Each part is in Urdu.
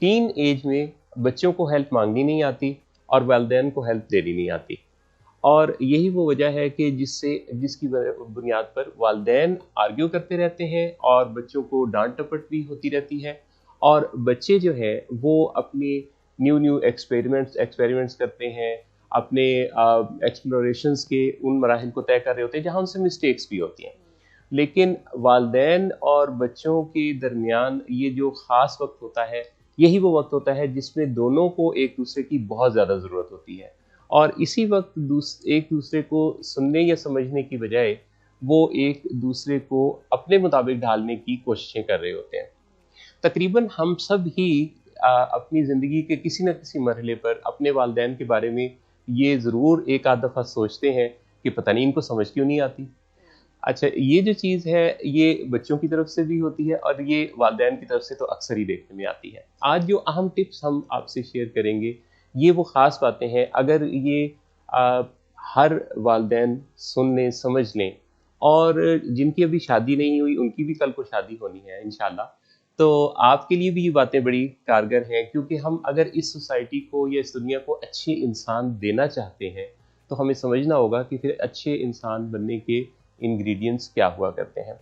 ٹین ایج میں بچوں کو ہیلپ مانگنی نہیں آتی اور والدین کو ہیلپ دینی نہیں آتی، اور یہی وہ وجہ ہے کہ جس کی بنیاد پر والدین آرگیو کرتے رہتے ہیں اور بچوں کو ڈانٹ ٹپٹ بھی ہوتی رہتی ہے، اور بچے جو ہے وہ اپنے نیو ایکسپیریمنٹس کرتے ہیں، اپنے ایکسپلوریشنس کے ان مراحل کو طے کر رہے ہوتے ہیں جہاں ان سے مسٹیکس بھی ہوتی ہیں. لیکن والدین اور بچوں کے درمیان یہ جو خاص وقت ہوتا ہے، یہی وہ وقت ہوتا ہے جس میں دونوں کو ایک دوسرے کی بہت زیادہ ضرورت ہوتی ہے، اور اسی وقت ایک دوسرے کو سننے یا سمجھنے کی بجائے وہ ایک دوسرے کو اپنے مطابق ڈھالنے کی کوششیں کر رہے ہوتے ہیں. تقریباً ہم سب ہی اپنی زندگی کے کسی نہ کسی مرحلے پر اپنے والدین کے بارے میں یہ ضرور ایک آدھ دفعہ سوچتے ہیں کہ پتہ نہیں ان کو سمجھ کیوں نہیں آتی. اچھا، یہ جو چیز ہے یہ بچوں کی طرف سے بھی ہوتی ہے اور یہ والدین کی طرف سے تو اکثر ہی دیکھنے میں آتی ہے. آج جو اہم ٹپس ہم آپ سے شیئر کریں گے یہ وہ خاص باتیں ہیں، اگر یہ ہر والدین سن لیں، سمجھ لیں، اور جن کی ابھی شادی نہیں ہوئی ان کی بھی کل کو شادی ہونی ہے انشاءاللہ، تو آپ کے لیے بھی یہ باتیں بڑی کارگر ہیں، کیونکہ ہم اگر اس سوسائٹی کو یا اس دنیا کو اچھے انسان دینا چاہتے ہیں تو ہمیں سمجھنا ہوگا کہ پھر اچھے انسان بننے کے انگریڈینٹس کیا ہوا کرتے ہیں.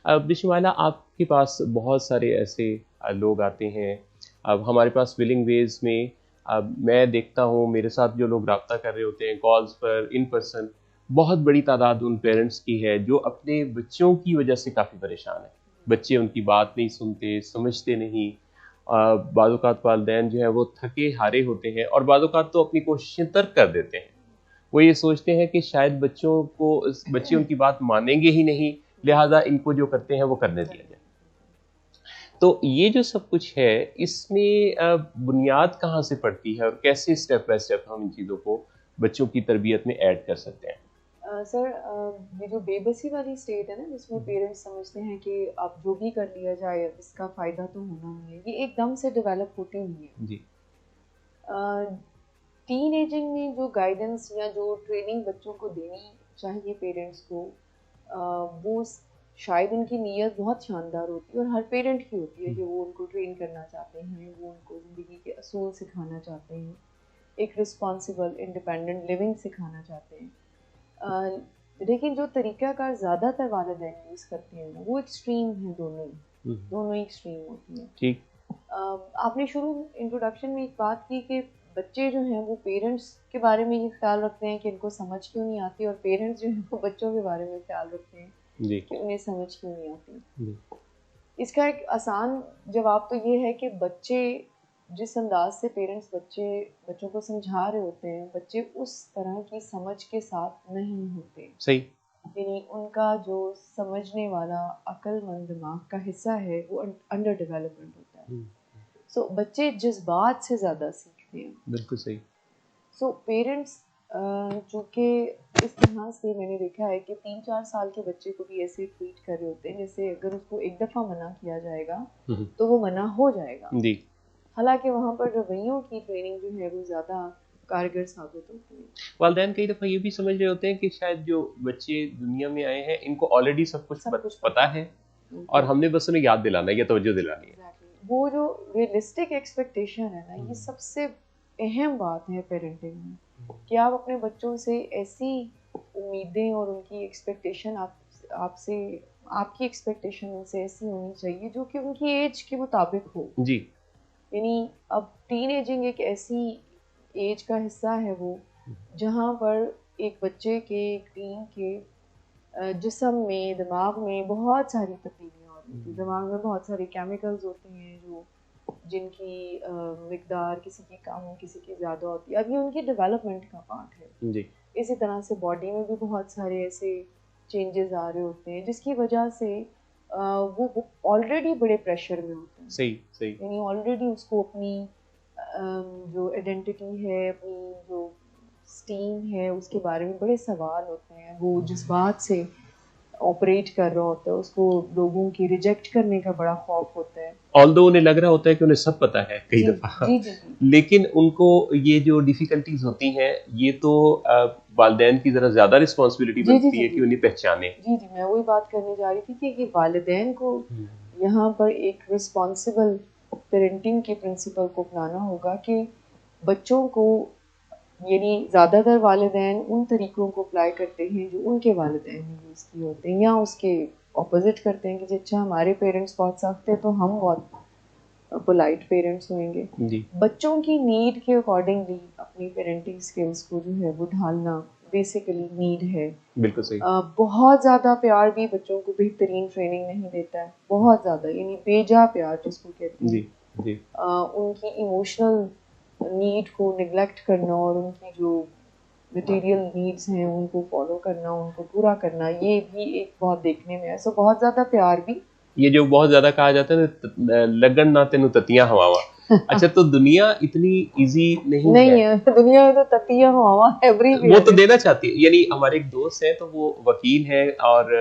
اب بشمالہ آپ کے پاس بہت سارے ایسے لوگ آتے ہیں. اب ہمارے پاس ولنگ ویز میں اب میں دیکھتا ہوں میرے ساتھ جو لوگ رابطہ کر رہے ہوتے ہیں کالز پر، ان پرسن، بہت بڑی تعداد ان پیرنٹس کی ہے جو اپنے بچوں کی وجہ سے کافی پریشان ہیں. بچے ان کی بات نہیں سنتے، سمجھتے نہیں. بعض اوقات والدین جو ہے وہ تھکے ہارے ہوتے ہیں اور بعض اوقات تو اپنی کوششیں ترک کر دیتے ہیں. وہ یہ سوچتے ہیں کہ شاید بچے ان کی بات مانیں گے ہی نہیں، لہٰذا ان کو جو کرتے ہیں وہ کرنے دیا جائے. تو یہ جو سب کچھ ہے اس میں بنیاد کہاں سے پڑتی ہے اور کیسے اسٹیپ بائی اسٹیپ ہم ان چیزوں کو بچوں کی تربیت میں ایڈ کر سکتے ہیں؟ سر، یہ جو بے بسی والی اسٹیٹ ہے نا جس میں پیرنٹس سمجھتے ہیں کہ اب جو بھی کر لیا جائے اس کا فائدہ تو ہونا نہیں ہے، یہ ایک دم سے ڈیولپ ہوتی نہیں ہے. جی. ٹین ایجنگ میں جو گائیڈنس یا جو ٹریننگ بچوں کو دینی چاہیے پیرنٹس کو، وہ شاید ان کی نیت بہت شاندار ہوتی ہے اور ہر پیرنٹ کی ہوتی ہے کہ وہ ان کو ٹرین کرنا چاہتے ہیں، وہ ان کو زندگی کے اصول سکھانا چاہتے ہیں، ایک رسپانسبل انڈیپینڈنٹ لیونگ سکھانا چاہتے ہیں. لیکن جو طریقہ کار زیادہ تر والدین یوز کرتے ہیں وہ ایکسٹریم ہیں، دونوں ہی ایکسٹریم ہوتی ہیں. ٹھیک. آپ نے شروع انٹروڈکشن میں ایک بات کی کہ بچے جو ہیں وہ پیرنٹس کے بارے میں یہ خیال رکھتے ہیں کہ ان کو سمجھ کیوں نہیں آتی، اور پیرنٹس جو ہیں وہ بچوں کے بارے میں خیال رکھتے ہیں کہ انہیں سمجھ کیوں نہیں آتی. اس کا ایک آسان جواب تو یہ ہے کہ بچے جس انداز سے پیرنٹس بچوں کو سمجھا رہے ہوتے ہیں، بچے اس طرح کی سمجھ کے ساتھ نہیں ہوتے. صحیح. یعنی ان کا جو سمجھنے والا عقل مند دماغ کا حصہ ہے وہ انڈر ڈیولپمنٹ ہوتا ہے. سو بچے جذبات سے زیادہ سیکھتے ہیں. بالکل صحیح. سو پیرنٹس چونکہ اس طرح سے میں نے دیکھا ہے کہ 3-4 سال کے بچے کو بھی ایسے ٹریٹ کر رہے ہوتے ہیں جیسے اگر اس کو ایک دفعہ منع کیا جائے گا تو وہ منع ہو جائے گا. جی. حالانکہ وہاں پر رویوں کی ٹریننگ جو ہے وہ زیادہ کارگر ثابت ہوتی ہے. والدین کئی دفعہ یہ بھی سمجھ رہے ہوتے ہیں کہ شاید جو بچے دنیا میں آئے ہیں ان کو آلریڈی سب کچھ پتا ہے اور ہم نے بس انہیں یاد دلانا ہے یا توجہ دلانی ہے. وہ جو ریئلسٹک ایکسپیکٹیشن ہے نا، یہ سب سے اہم بات ہے پیرنٹنگ میں، کہ آپ اپنے بچوں سے ایسی امیدیں اور ان کی ایکسپیکٹیشن آپ کی ایکسپیکٹیشن ان سے ایسی ہونی چاہیے جو کہ ان کی ایج کے مطابق ہو. جی. یعنی اب ٹین ایجنگ ایک ایسی ایج کا حصہ ہے وہ جہاں پر ایک بچے کے، ایک ٹین کے جسم میں، دماغ میں بہت ساری تبدیلیاں ہوتی ہیں. دماغ میں بہت سارے کیمیکلز ہوتے ہیں جن کی مقدار کسی کی کم، کسی کی زیادہ ہوتی ہے. اب یہ ان کی ڈیولپمنٹ کا پارٹ ہے. جی. اسی طرح سے باڈی میں بھی بہت سارے ایسے چینجز آ رہے ہوتے ہیں جس کی وجہ سے وہ آلریڈی بڑے پریشر میں ہوتے ہیں. صحیح. یعنی آلریڈی اس کو اپنی جو آئیڈینٹی ہے، اپنی جو اسٹیم ہے، اس کے بارے میں بڑے سوال ہوتے ہیں. وہ جذبات سے آپریٹ کر رہا ہوتا ہے، اس کو لوگوں کی ریجیکٹ کرنے کا بڑا خوف ہوتا ہے. آلدو انہیں لگ رہا ہوتا ہے کہ انہیں سب پتہ ہے کئی دفعہ، لیکن ان کو یہ جو ڈیفیکلٹیز ہوتی ہیں یہ تو والدین کی ذرا زیادہ رسپانسبلٹی بنتی ہے کہ انہیں پہچانے. جی میں وہی بات کرنے جا رہی تھی کہ والدین کو یہاں پر ایک رسپانسبل پیرنٹنگ کے پرنسپل کو اپنانا ہوگا کہ بچوں کو یعنی زیادہ تر والدین ان طریقوں کو اپلائی کرتے ہیں جو ان کے والدین نے یوز کیے ہوتے ہیں، یا اس کے اپوزٹ کرتے ہیں کہ اچھا ہمارے پیرنٹس بہت سخت ہیں تو ہم بہت پولائٹ پیرنٹس ہوئیں گے. بچوں کی نیڈ کے اکارڈنگلی اپنی پیرنٹنگ اسکلس کو جو ہے وہ ڈھالنا بیسیکلی نیڈ ہے. بالکل صحیح. بہت زیادہ پیار بھی بچوں کو بہترین ٹریننگ نہیں دیتا ہے، بہت زیادہ یعنی بے جا پیار جس کو کہتے ہیں. ان کی ایموشنل نیڈ کو نگلیکٹ کرنا اور ان کی جو مٹیریل نیڈس ہیں ان کو فالو کرنا، ان کو پورا کرنا، یہ بھی ایک بہت دیکھنے میں ہے. سو بہت زیادہ پیار بھی، یہ جو بہت زیادہ کہا جاتا ہے لگن نہ تینوں تتیاں ہواوا. اچھا تو دنیا اتنی ایزی نہیں ہے، دنیا میں تو تتیاں ہواوا ایوری ویئر. وہ تو دینا چاہتی ہے. یعنی ہمارے ایک دوست ہیں تو وہ وکیل ہیں اور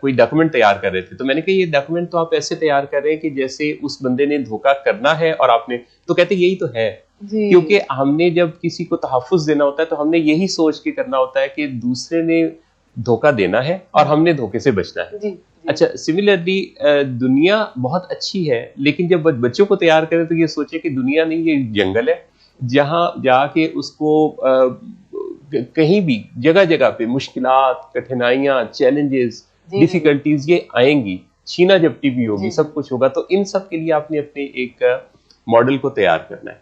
کوئی ڈاکومنٹ تیار کر رہے تھے، تو میں نے کہا یہ ڈاکومنٹ تو آپ ایسے تیار کر رہے ہیں کہ جیسے اس بندے نے دھوکہ کرنا ہے اور آپ نے، تو کہتے یہی تو ہے. کیونکہ ہم نے جب کسی کو تحفظ دینا ہوتا ہے تو ہم نے یہی سوچ کے کرنا ہوتا ہے کہ دوسرے نے دھوکہ دینا ہے اور ہم نے دھوکے سے بچنا ہے. اچھا سملرلی دنیا بہت اچھی ہے، لیکن جب بچوں کو تیار کریں تو یہ سوچے کہ دنیا نہیں، یہ جنگل ہے جہاں جا کے اس کو کہیں بھی جگہ جگہ پہ مشکلات، کٹھنائیاں، چیلنجز، ڈیفیکلٹیز یہ آئیں گی، چھینا جھپٹی بھی ہوگی، سب کچھ ہوگا. تو ان سب کے لیے آپ نے اپنے ایک ماڈل کو تیار کرنا ہے.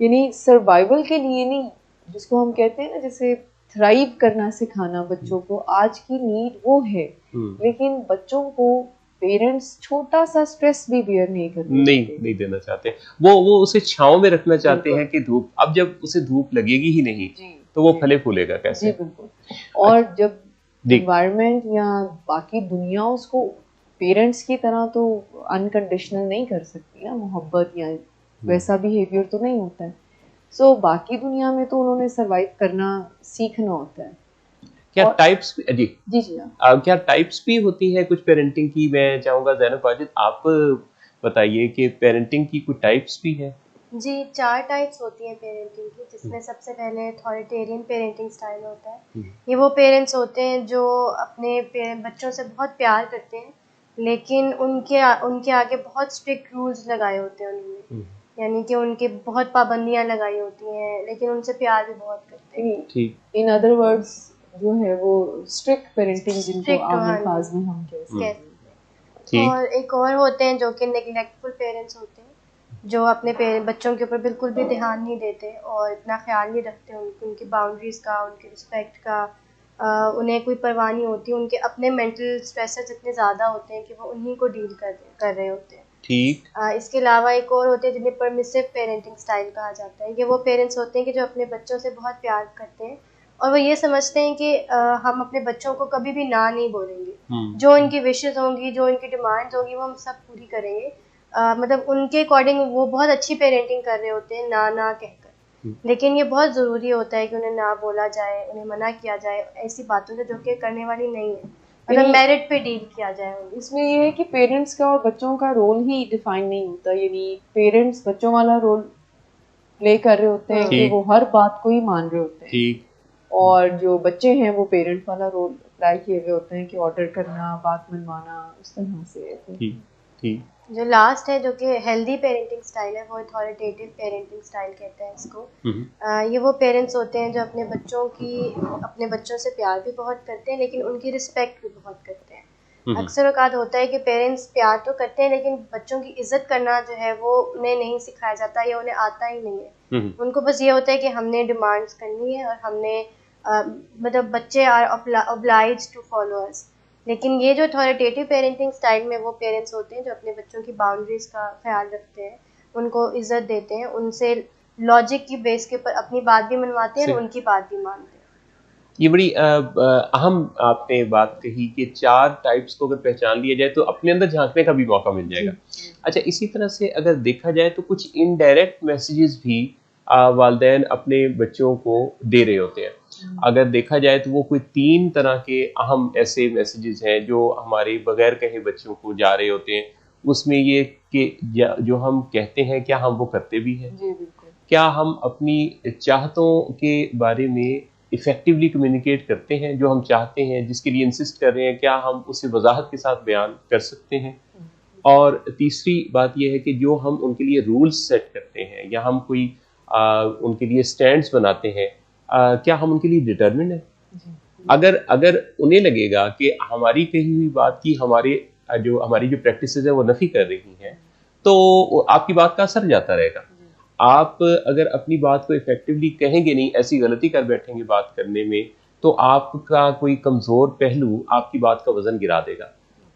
یعنی سروائیول کے لیے نہیں، جس کو ہم کہتے ہیں نا جیسے تھرائیو کرنا سکھانا بچوں کو، آج کی نیڈ وہ ہے. لیکن بچوں کو پیرنٹس چھوٹا سا اسٹریس بھی بیئر نہیں دینا چاہتے. وہ اسے چھاؤں میں رکھنا چاہتے ہیں کہ دھوپ، اب جب اسے دھوپ لگے گی ہی نہیں تو وہ پھلے پھولے گا کیسے؟ جی بالکل. اور جب انوائرمنٹ یا باقی دنیا اس کو پیرنٹس کی طرح تو انکنڈیشنل نہیں کر سکتی نا، محبت یا ویسا بیہیویئر تو نہیں ہوتا ہے. سو باقی دنیا میں تو انہوں نے سروائیو کرنا سیکھنا ہوتا ہے. کیا ٹائپس کیا ٹائپس بھی ہوتی ہے کچھ پیرنٹنگ کی؟ میں چاہوں گا زینب واجد آپ بتائیے کہ پیرنٹنگ کی کوئی ٹائپس بھی ہے. جی 4 ٹائپس ہوتی ہیں پیرنٹنگ کی، جس میں سب سے پہلے اتھارٹیرین پیرنٹنگ سٹائل ہوتا ہے. یہ وہ پیرنٹس ہوتے ہیں جو اپنے بچوں سے بہت پیار کرتے ہیں، لیکن ان کے آگے بہت اسٹرکٹ رولز لگائے ہوتے ہیں انہوں نے، یعنی کہ ان کے بہت پابندیاں لگائی ہوتی ہیں، لیکن ان سے پیار بھی بہت کرتے ہیں. ان ادر ورڈز جو ہے وہ اسٹرکٹ پیرنٹنگ، جن کو عام الفاظ میں ہم کہتے ہیں. اور ایک اور ہوتے ہیں جو کہ نیگلیکٹفل پیرنٹس ہوتے ہیں، جو اپنے بچوں کے اوپر بالکل بھی دھیان نہیں دیتے اور اتنا خیال نہیں رکھتے ان کی باؤنڈریز کا، ان کے رسپیکٹ کا. انہیں کوئی پرواہ نہیں ہوتی، ان کے اپنے مینٹل اسٹریسز اتنے زیادہ ہوتے ہیں کہ وہ انہیں کو ڈیل کر رہے ہوتے ہیں. ٹھیک. اس کے علاوہ ایک اور ہوتے ہیں جنہیں پرمیسو پیرنٹنگ سٹائل کہا جاتا ہے. یہ وہ پیرنٹس ہوتے ہیں کہ جو اپنے بچوں سے بہت پیار کرتے ہیں اور وہ یہ سمجھتے ہیں کہ ہم اپنے بچوں کو کبھی بھی نہ نہیں بولیں گے، جو ان کی وشز ہوں گی، جو ان کی ڈیمانڈز ہوں گی، وہ ہم سب پوری کریں گے. مطلب ان کے اکارڈنگ وہ بہت اچھی پیرنٹنگ کر رہے ہوتے ہیں نہ کہہ کر. لیکن یہ بہت ضروری ہوتا ہے کہ انہیں نہ بولا جائے، انہیں منع کیا جائے ایسی باتوں سے جو کہ کرنے والی نہیں ہے، مطلب میرٹ پہ ڈیل کیا جائے. اس میں یہ ہے کہ پیرنٹس کا اور بچوں کا رول ہی ڈیفائن نہیں ہوتا. یعنی پیرنٹس بچوں والا رول پلے کر رہے ہوتے ہیں کہ وہ ہر بات کو ہی مان رہے ہوتے ہیں، اور جو بچے ہیں وہ پیرنٹ والا رول اپلائی کیے ہوئے ہوتے ہیں کہ آرڈر کرنا، بات منوانا، اس طرح سے. جو لاسٹ ہے جو کہ ہیلدی پیرنٹنگ سٹائل ہے، وہ اتھارٹیٹیو پیرنٹنگ سٹائل کہتے ہیں اس کو. یہ وہ پیرنٹس ہوتے ہیں جو اپنے بچوں سے پیار بھی بہت کرتے ہیں، لیکن ان کی رسپیکٹ بھی بہت کرتے ہیں. اکثر اوقات ہوتا ہے کہ پیرنٹس پیار تو کرتے ہیں لیکن بچوں کی عزت کرنا جو ہے وہ انہیں نہیں سکھایا جاتا یا انہیں آتا ہی نہیں ہے. ان کو بس یہ ہوتا ہے کہ ہم نے ڈیمانڈس کرنی ہے اور ہم نے مطلب بچے are obliged to follow us. لیکن یہ جو اتھارٹیٹیو پیرنٹنگ سٹائل میں وہ پیرنٹس ہوتے ہیں جو اپنے بچوں کی باؤنڈریز کا خیال رکھتے ہیں، ان کو عزت دیتے ہیں، ان سے لاجک کی بیس کے اوپر اپنی بات بھی منواتے ہیں اور ان کی بات بھی مانتے ہیں. یہ بڑی اہم آپ نے بات کہی کہ 4 ٹائپس کو اگر پہچان لیا جائے تو اپنے اندر جھانکنے کا بھی موقع مل جائے گا. اچھا اسی طرح سے اگر دیکھا جائے تو کچھ انڈائریکٹ میسیجز بھی والدین اپنے بچوں کو دے رہے ہوتے ہیں. اگر دیکھا جائے تو وہ کوئی 3 طرح کے اہم ایسے میسیجز ہیں جو ہمارے بغیر کہے بچوں کو جا رہے ہوتے ہیں. اس میں یہ کہ جو ہم کہتے ہیں کیا ہم وہ کرتے بھی ہیں؟ کیا ہم اپنی چاہتوں کے بارے میں ایفیکٹیولی کمیونیکیٹ کرتے ہیں؟ جو ہم چاہتے ہیں، جس کے لیے انسسٹ کر رہے ہیں، کیا ہم اسے وضاحت کے ساتھ بیان کر سکتے ہیں؟ اور تیسری بات یہ ہے کہ جو ہم ان کے لیے رولز سیٹ کرتے ہیں یا ہم کوئی ان کے لیے سٹینڈز بناتے ہیں، کیا ہم ان کے لیے ڈٹرمنڈ ہیں؟ اگر انہیں لگے گا کہ ہماری کہی ہوئی بات کی ہماری جو پریکٹسز ہیں وہ نفی کر رہی ہیں، تو آپ کی بات کا اثر جاتا رہے گا. آپ اگر اپنی بات کو افیکٹولی کہیں گے نہیں، ایسی غلطی کر بیٹھیں گے بات کرنے میں، تو آپ کا کوئی کمزور پہلو آپ کی بات کا وزن گرا دے گا.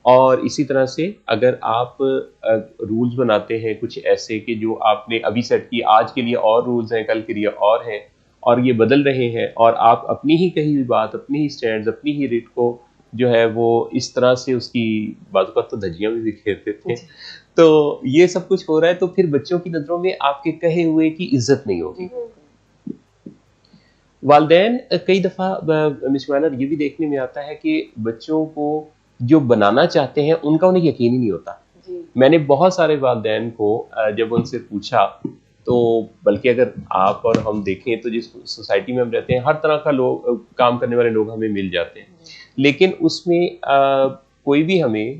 اور اسی طرح سے اگر آپ رولز بناتے ہیں کچھ ایسے کہ جو آپ نے ابھی سیٹ کی، آج کے لیے اور رولز ہیں، کل کے لیے اور ہیں، اور یہ بدل رہے ہیں، اور آپ اپنی ہی کہی ہوئی بات، اپنی ہی سٹینڈز، اپنی ہی ریٹ کو جو ہے وہ اس طرح سے اس کی بعض اوقات تو دھجیاں بھی بکھیر دیتے ہیں، تو یہ سب کچھ ہو رہا ہے، تو پھر بچوں کی نظروں میں آپ کے کہے ہوئے کی عزت نہیں ہوگی. والدین کئی دفعہ مس وائنر یہ بھی دیکھنے میں آتا ہے کہ بچوں کو جو بنانا چاہتے ہیں ان کا انہیں یقین ہی نہیں ہوتا. میں نے بہت سارے والدین کو جب ان سے پوچھا، تو بلکہ اگر آپ اور ہم دیکھیں تو جس سوسائٹی میں ہم رہتے ہیں ہر طرح کا لوگ کام کرنے والے لوگ ہمیں مل جاتے ہیں، لیکن اس میں کوئی بھی ہمیں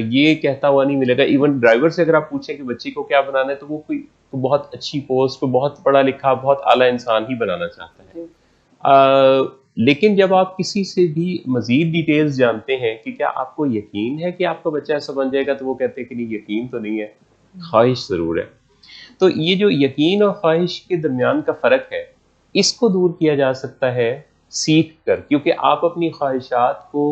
یہ کہتا ہوا نہیں ملے گا. ایون ڈرائیور سے اگر آپ پوچھیں کہ بچے کو کیا بنانا ہے، تو وہ کوئی بہت اچھی پوسٹ، کوئی بہت پڑھا لکھا، بہت اعلیٰ انسان ہی بنانا چاہتا ہے. لیکن جب آپ کسی سے بھی مزید ڈیٹیلز جانتے ہیں کہ کیا آپ کو یقین ہے کہ آپ کا بچہ ایسا بن جائے گا، تو وہ کہتے ہیں کہ نہیں، یقین تو نہیں ہے، خواہش ضرور ہے. تو یہ جو یقین اور خواہش کے درمیان کا فرق ہے، اس کو دور کیا جا سکتا ہے سیکھ کر، کیونکہ آپ اپنی خواہشات کو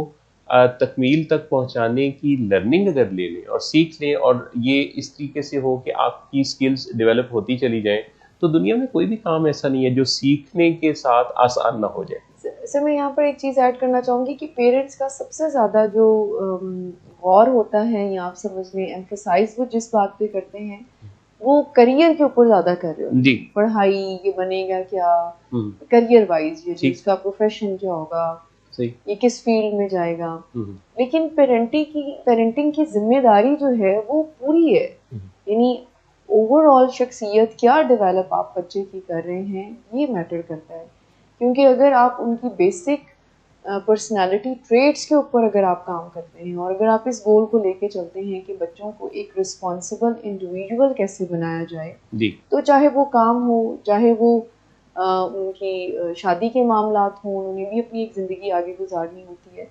تکمیل تک پہنچانے کی لرننگ اگر لے لیں اور سیکھ لیں، اور یہ اس طریقے سے ہو کہ آپ کی سکلز ڈیولپ ہوتی چلی جائیں، تو دنیا میں کوئی بھی کام ایسا نہیں ہے جو سیکھنے کے ساتھ آسان نہ ہو جائے. سر میں یہاں پر ایک چیز ایڈ کرنا چاہوں گی کہ پیرنٹس کا سب سے زیادہ جو غور ہوتا ہے یا آپ سمجھ لیں ایمفسائز وہ جس بات پہ کرتے ہیں وہ کریئر کے اوپر زیادہ کر رہے ہوتے ہیں. پڑھائی، یہ بنے گا کیا، کریئر وائز یہ اس کا پروفیشن کیا ہوگا، یہ کس فیلڈ میں جائے گا. لیکن پیرنٹنگ کی ذمہ داری جو ہے وہ پوری ہے، یعنی اوور آل شخصیت کیا ڈیولپ آپ بچے کی کر رہے ہیں یہ میٹر کرتا ہے. کیونکہ اگر آپ ان کی بیسک پرسنالٹی ٹریٹس کے اوپر اگر آپ کام کرتے ہیں، اور اگر آپ اس گول کو لے کے چلتے ہیں کہ بچوں کو ایک رسپانسبل انڈیویجول کیسے بنایا جائے، تو چاہے وہ کام ہو، چاہے وہ ان کی شادی کے معاملات ہوں، انہیں بھی اپنی ایک زندگی آگے گزارنی ہوتی ہے،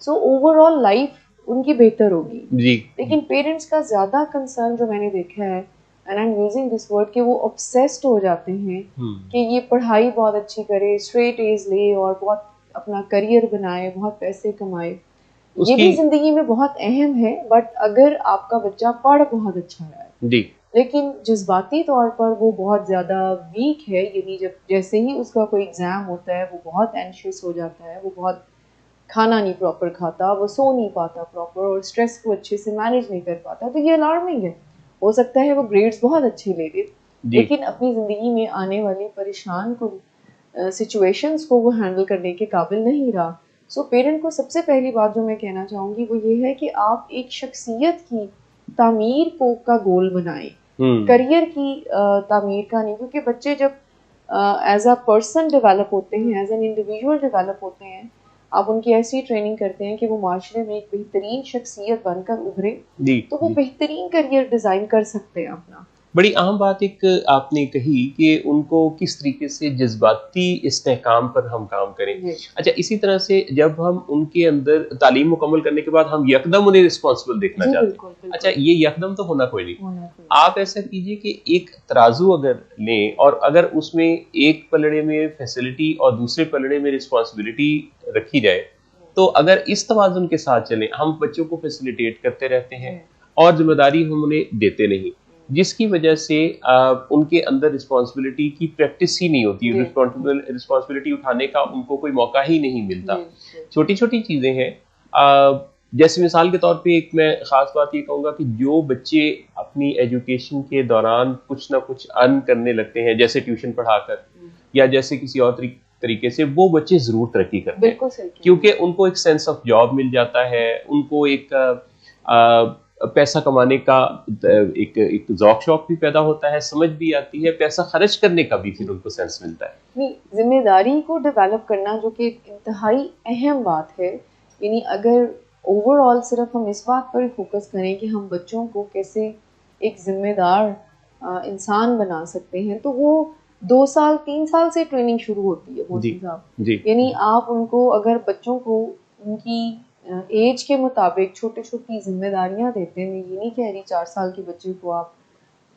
سو اوور آل لائف ان کی بہتر ہوگی. لیکن پیرنٹس کا زیادہ کنسرن جو میں نے دیکھا ہے، and I am using this word, کہ وہ obsessed ہو جاتے ہیں کہ یہ پڑھائی بہت اچھی کرے، اسٹریٹ ایز لے اور بہت اپنا کریئر بنائے، بہت پیسے کمائے. یہ بھی زندگی میں بہت اہم ہے، بٹ اگر آپ کا بچہ پڑھ بہت اچھا رہا ہے لیکن جذباتی طور پر وہ بہت زیادہ ویک ہے، یعنی جیسے ہی اس کا کوئی ایگزام ہوتا ہے وہ بہت اینشیس ہو جاتا ہے، وہ بہت کھانا نہیں پراپر کھاتا، وہ سو نہیں پاتا پراپر، اور اسٹریس کو اچھے سے مینیج نہیں کر پاتا، تو یہ الارمنگ ہے. ہو سکتا ہے وہ گریڈز بہت اچھے لے لے لیکن اپنی زندگی میں آنے والی پریشان سچویشنز کو وہ ہینڈل کرنے کے قابل نہیں رہا. سو پیرنٹ کو سب سے پہلی بات جو میں کہنا چاہوں گی وہ یہ ہے کہ آپ ایک شخصیت کی تعمیر کا گول بنائیں، کریئر کی تعمیر کا نہیں. کیونکہ بچے جب ایز اے پرسن ڈیولپ ہوتے ہیں، ایز این انڈیویجول ڈیولپ ہوتے ہیں، آپ ان کی ایسی ٹریننگ کرتے ہیں کہ وہ معاشرے میں ایک بہترین شخصیت بن کر ابھرے، تو وہ بہترین کریئر ڈیزائن کر سکتے ہیں اپنا. بڑی اہم بات ایک آپ نے کہی کہ ان کو کس طریقے سے جذباتی استحکام پر ہم کام کریں. اچھا، اسی طرح سے جب ہم ان کے اندر تعلیم مکمل کرنے کے بعد ہم یکدم انہیں رسپانسبل دیکھنا چاہتے ہیں، اچھا یہ یکدم تو ہونا کوئی نہیں. آپ ایسا کیجئے کہ ایک ترازو اگر لیں اور اگر اس میں ایک پلڑے میں فیسلٹی اور دوسرے پلڑے میں رسپانسبلٹی رکھی جائے، تو اگر اس توازن کے ساتھ چلیں، ہم بچوں کو فیسلیٹیٹ کرتے رہتے ہیں اور ذمہ داری ہم انہیں دیتے نہیں، جس کی وجہ سے ان کے اندر رسپانسبلٹی کی پریکٹس ہی نہیں ہوتی، رسپانسبلٹی اٹھانے کا ان کو کوئی موقع ہی نہیں ملتا. چھوٹی چھوٹی چیزیں ہیں، جیسے مثال کے طور پہ ایک میں خاص بات یہ کہوں گا کہ جو بچے اپنی ایجوکیشن کے دوران کچھ نہ کچھ ارن کرنے لگتے ہیں، جیسے ٹیوشن پڑھا کر یا جیسے کسی اور طریقے سے، وہ بچے ضرور ترقی کرتے ہیں، کیونکہ ان کو ایک سینس آف جاب مل جاتا ہے، ان کو ایک پیسہ کمانے کا ایک ذوق شوق بھی پیدا ہوتا ہے، سمجھ بھی آتی ہے، پیسہ خرچ کرنے کا بھی پھر ان کو سینس ملتا ہے. نہیں، ذمہ داری کو ڈیولپ کرنا جو کہ انتہائی اہم بات ہے، یعنی اگر اوور آل صرف ہم اس بات پر فوکس کریں کہ ہم بچوں کو کیسے ایک ذمہ دار انسان بنا سکتے ہیں، تو وہ 2 سال 3 سال سے ٹریننگ شروع ہوتی ہے محسن صاحب. یعنی آپ ان کو اگر بچوں کو ان کی ایج کے مطابق چھوٹی چھوٹی ذمہ داریاں دیتے ہیں، میں یہ نہیں کہہ رہی 4 سال کے بچے کو آپ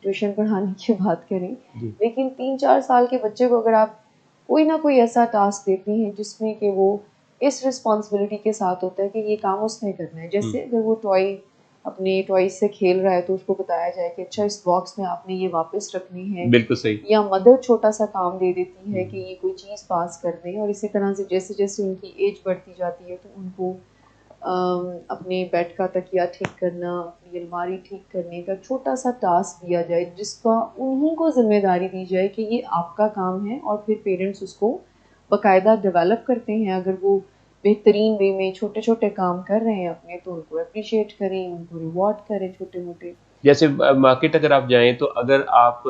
ٹیوشن پڑھانے کی بات کریں، لیکن 3-4 سال کے بچے کو اگر آپ کوئی نہ کوئی ایسا ٹاسک دیتے ہیں جس میں کہ وہ اس رسپانسبلٹی کے ساتھ ہوتا ہے کہ یہ کام اس نے کرنا ہے. جیسے اگر وہ اپنے ٹوائز سے کھیل رہا ہے تو اس کو بتایا جائے کہ اچھا اس باکس میں آپ نے یہ واپس رکھنی ہے. بالکل صحیح. یا مدر چھوٹا سا کام دے دیتی ہے کہ یہ کوئی چیز پاس کر دیں، اور اسی طرح سے جیسے جیسے ان کی ایج بڑھتی جاتی ہے تو ان کو اپنے بیڈ کا تکیہ ٹھیک کرنا، اپنی الماری ٹھیک کرنے کا چھوٹا سا ٹاسک دیا جائے جس کا انہیں کو ذمہ داری دی جائے کہ یہ آپ کا کام ہے، اور پھر پیرنٹس اس کو باقاعدہ ڈیولپ کرتے ہیں. اگر وہ بہترین وے میں چھوٹے چھوٹے کام کر رہے ہیں اپنے تو ان کو اپریشیٹ کریں، ان کو ریوارڈ کریں چھوٹے موٹے. جیسے مارکیٹ اگر آپ جائیں تو اگر آپ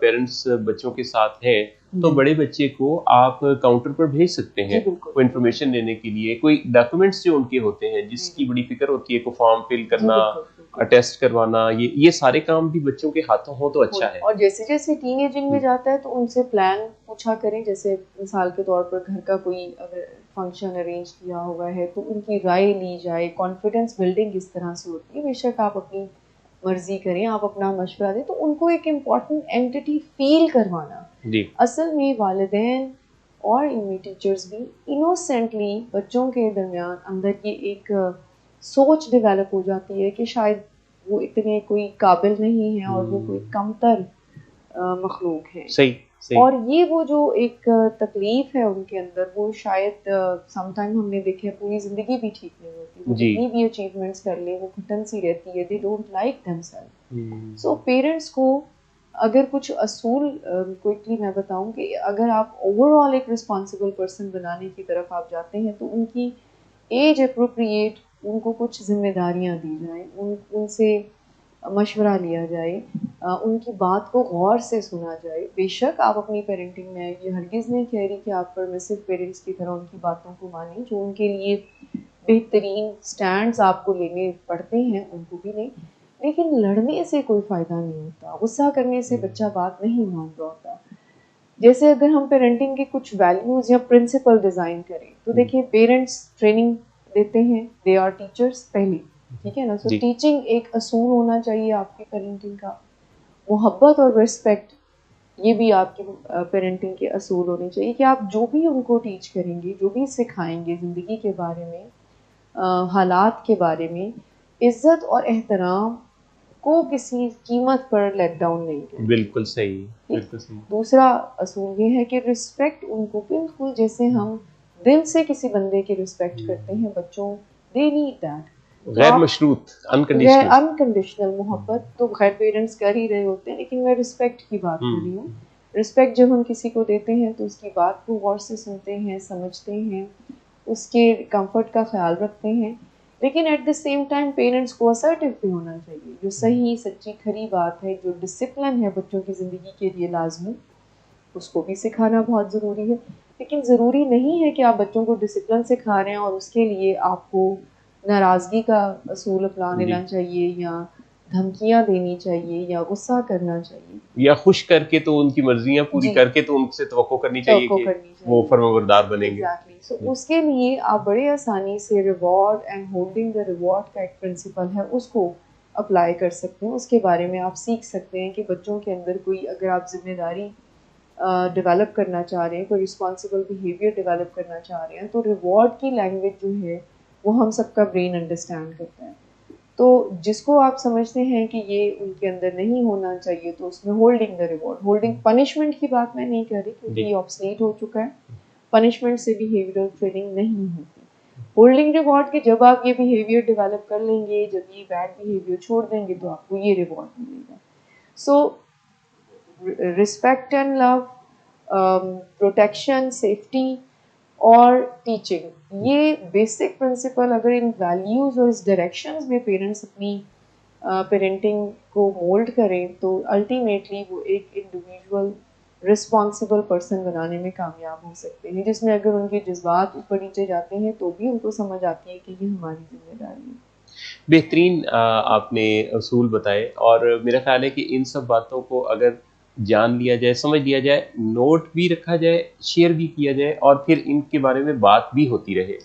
پیرنٹس بچوں کے ساتھ ہیں تو بڑے بچے کو آپ کاؤنٹر پر بھیج سکتے ہیں کوئی انفارمیشن لینے کے لیے، کوئی ڈاکومنٹس جو ان کے ہوتے ہیں جس کی بڑی فکر ہوتی ہے، کوئی فارم فل کرنا، ٹیسٹ کروانا، یہ سارے کام بھی بچوں کے ہاتھوں ہو تو اچھا ہے. اور جیسے جیسے ٹین ایجنگ میں جاتا ہے تو ان سے پلان پوچھا کریں. جیسے مثال کے طور پر گھر کا کوئی اگر فنکشن ارینج کیا ہوا ہے تو ان کی رائے لی جائے. کانفیڈنس بلڈنگ اس طرح سے ہوتی ہے. بے شک آپ اپنی مرضی کریں، آپ اپنا مشورہ دیں، تو ان کو ایک امپورٹنٹ اینٹی فیل کروانا. اصل میں والدین اور ان میں ٹیچرز بھی انوسینٹلی بچوں کے درمیان اندر یہ ایک سوچ ڈیولپ ہو جاتی ہے کہ شاید وہ اتنے کوئی قابل نہیں ہیں اور وہ کوئی کمتر مخلوق ہے. اور یہ وہ جو ایک تکلیف ہے ان کے اندر، وہ شاید سم ٹائم ہم نے دیکھا پوری زندگی بھی ٹھیک نہیں ہوتی. وہ جتنی بھی اچیومنٹس کر لیں وہ گھٹن سی رہتی ہے. They don't like them self. So parents کو اگر کچھ اصول کوئکلی میں بتاؤں کہ اگر آپ اوور آل ایک رسپانسبل پرسن بنانے کی طرف آپ جاتے ہیں تو ان کی ایج اپروپریٹ ان کو کچھ ذمہ داریاں دی جائیں، ان سے مشورہ لیا جائے، ان کی بات کو غور سے سنا جائے. بے شک آپ اپنی پیرنٹنگ میں یہ ہرگز نہیں کہہ رہی کہ آپ پرمیسو پیرنٹس کی طرح ان کی باتوں کو مانیں، جو ان کے لیے بہترین سٹینڈز آپ کو لینے پڑتے ہیں ان کو بھی نہیں. لیکن لڑنے سے کوئی فائدہ نہیں ہوتا، غصہ کرنے سے بچہ بات نہیں مان رہا ہوتا. جیسے اگر ہم پیرنٹنگ کے کچھ ویلیوز یا پرنسپل ڈیزائن کریں تو دیکھیں پیرنٹس ٹریننگ دیتے ہیں، دے آر ٹیچرس پہلے، ٹھیک ہے نا. سو ٹیچنگ ایک اصول ہونا چاہیے آپ کی پیرنٹنگ کا. محبت اور ریسپیکٹ یہ بھی آپ کی پیرنٹنگ کے اصول ہونے چاہیے کہ آپ جو بھی ان کو ٹیچ کریں گے، جو بھی سکھائیں گے زندگی کے بارے میں، حالات کے بارے میں، عزت اور احترام کو کسی قیمت پر لیٹ ڈاؤن نہیں کریں. بالکل صحیح، بالکل صحیح. دوسرا اصول یہ ہے کہ رسپیکٹ ان کو بالکل جیسے ہم دل سے کسی بندے کی رسپیکٹ کرتے ہیں، بچوں دے نیڈ دیٹ. غیر مشروط انکنڈیشنل محبت تو غیر پیرنٹس کر ہی رہے ہوتے ہیں، لیکن میں رسپیکٹ کی بات کر رہی ہوں. رسپیکٹ جب ہم کسی کو دیتے ہیں تو اس کی بات کو غور سے سنتے ہیں، سمجھتے ہیں، اس کے کمفرٹ کا خیال رکھتے ہیں. لیکن at the same time parents کو اسرٹیو بھی ہونا چاہیے. جو صحیح سچی کھری بات ہے، جو ڈسپلن ہے بچوں کی زندگی کے لیے لازمی، اس کو بھی سکھانا بہت ضروری ہے. لیکن ضروری نہیں ہے کہ آپ بچوں کو ڈسپلن سکھا رہے ہیں اور اس کے لیے آپ کو ناراضگی کا اصول اپنا لینا چاہیے، یا دھمکیاں دینی چاہیے، یا غصہ کرنا چاہیے، یا خوش کر کے تو ان کی مرضیاں پوری کر کے تو ان سے توقع کرنی چاہیے کہ وہ فرمانبردار بنیں گے. سو اس کے لیے آپ بڑے آسانی سے reward and holding the reward کا ایک پرنسپل ہے، اس کو اپلائی کر سکتے ہیں. اس کے بارے میں آپ سیکھ سکتے ہیں کہ بچوں کے اندر کوئی اگر آپ ذمہ داری ڈیولپ کرنا چاہ رہے ہیں، کوئی رسپانسبل بیہیویئر ڈیولپ کرنا چاہ رہے ہیں، تو ریوارڈ کی لینگویج جو ہے وہ ہم سب کا برین انڈرسٹینڈ کرتا ہے. تو جس کو آپ سمجھتے ہیں کہ یہ ان کے اندر نہیں ہونا چاہیے تو اس میں holding the reward, holding punishment کی بات میں نہیں کر رہی کیونکہ یہ آبسلیٹ ہو چکا ہے. پنشمنٹ سے بیہیویئرل ٹریننگ نہیں ہوتی. ہولڈنگ ریوارڈ کہ جب آپ یہ بیہیویئر ڈیولپ کر لیں گے، جب یہ بیڈ بیہیویئر چھوڑ دیں گے تو آپ کو یہ ریوارڈ ملے گا. So respect and love, protection, safety اور ٹیچنگ، یہ بیسک پرنسپل اگر ان ویلیوز اور اس ڈائریکشنز میں پیرنٹس اپنی پیرنٹنگ کو مولڈ کریں تو الٹیمیٹلی وہ ایک انڈیویژول رسپانسبل پرسن بنانے میں کامیاب ہو سکتے ہیں، جس میں اگر ان کے جذبات اوپر نیچے جاتے ہیں تو بھی ان کو سمجھ آتی ہے کہ یہ ہماری ذمہ داری ہے۔ بہترین آپ نے اصول بتائے، اور میرا خیال ہے کہ ان سب باتوں کو اگر جان لیا جائے، سمجھ لیا جائے، نوٹ بھی رکھا جائے، شیئر بھی کیا جائے، اور پھر ان کے بارے میں بات بھی ہوتی رہے،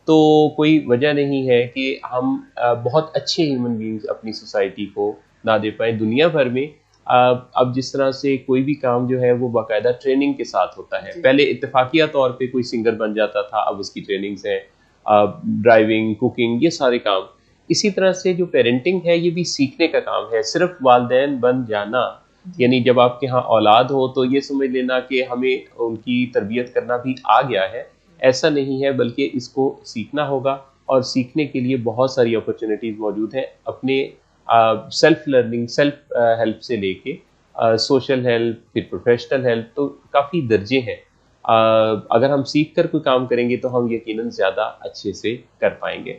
تو کوئی وجہ نہیں ہے کہ ہم بہت اچھے ہیومن بینگز اپنی سوسائٹی کو نہ دے پائیں دنیا بھر میں۔ اب جس طرح سے کوئی بھی کام جو ہے وہ باقاعدہ ٹریننگ کے ساتھ ہوتا ہے، پہلے اتفاقیہ طور پہ کوئی سنگر بن جاتا تھا، اب اس کی ٹریننگز ہیں، ڈرائیونگ، کوکنگ، یہ سارے کام۔ اسی طرح سے جو پیرنٹنگ ہے یہ بھی سیکھنے کا کام ہے، صرف والدین بن جانا یعنی جب آپ کے ہاں اولاد ہو تو یہ سمجھ لینا کہ ہمیں ان کی تربیت کرنا بھی آ گیا ہے، ایسا نہیں ہے، بلکہ اس کو سیکھنا ہوگا، اور سیکھنے کے لیے بہت ساری اپرچونیٹیز موجود ہیں، اپنے سیلف لرننگ، سیلف ہیلپ سے لے کے سوشل ہیلپ، پھر پروفیشنل ہیلپ، تو کافی درجے ہیں۔ اگر ہم سیکھ کر کوئی کام کریں گے تو ہم یقیناً زیادہ اچھے سے کر پائیں گے۔